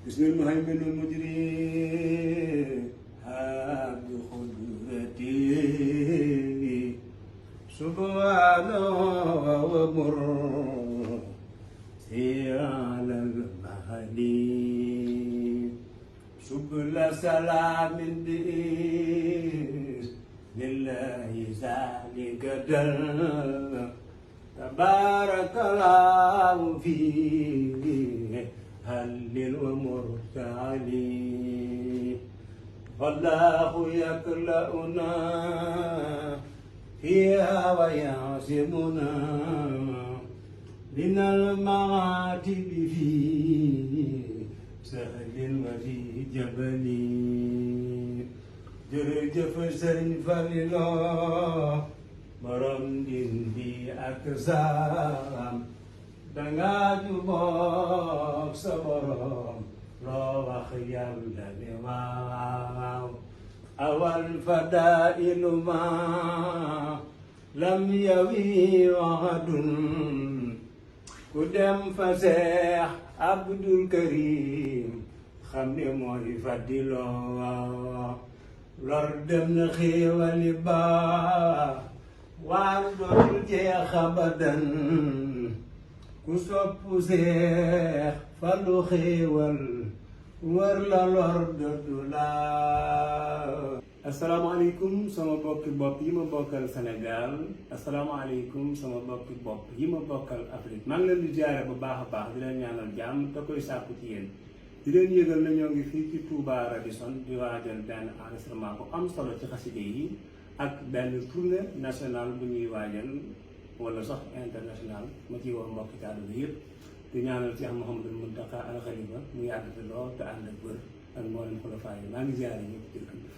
بسم المهيمن المجري بقدرتي سبحانه ومر على المهدي سبل سلام لله ذلك در تبارك الله فيه هل ومرسلين والله يكلأنا فيها ويعصمنا من المعاتب في سهل وفي جبل jërëjëf sëriñ Falilo borom dindi ak saam danga jubóog sa borom loo wax yàlla ne waaw awal fadailu ma lam yawi waxadun ku dem fa Seex Abdul Karim xam ne mooy fadiloo lor dem na xéewali baax waar dootul jeex abadan ku soppu Seex Fallu xéewal wër la lor dootu laa. asalaamaaleykum sama bokki bopp yi ma bokkal Sénégal asalaamaaleykum sama bokki bopp yi ma bokkal Afrique maa ngi leen di jaare bu baax a baax di leen ñaanal jàmm te koy sàkku ci yéen di leen yëgal na ñoo ngi fii ci Touba Radisson di waajal benn enregistrement bu am solo ci xaside yi ak benn tournée nationale bu ñuy waajal wala sax international ma ciy wax mbokki taalibe yëpp di ñaanal Cheikh Mouhamadou Mountakha al Khalifa mu yàgg fi lool te ànd ak wér ak mboolem xulafaa yi maa ngi ziare ñëpp jërëjëf.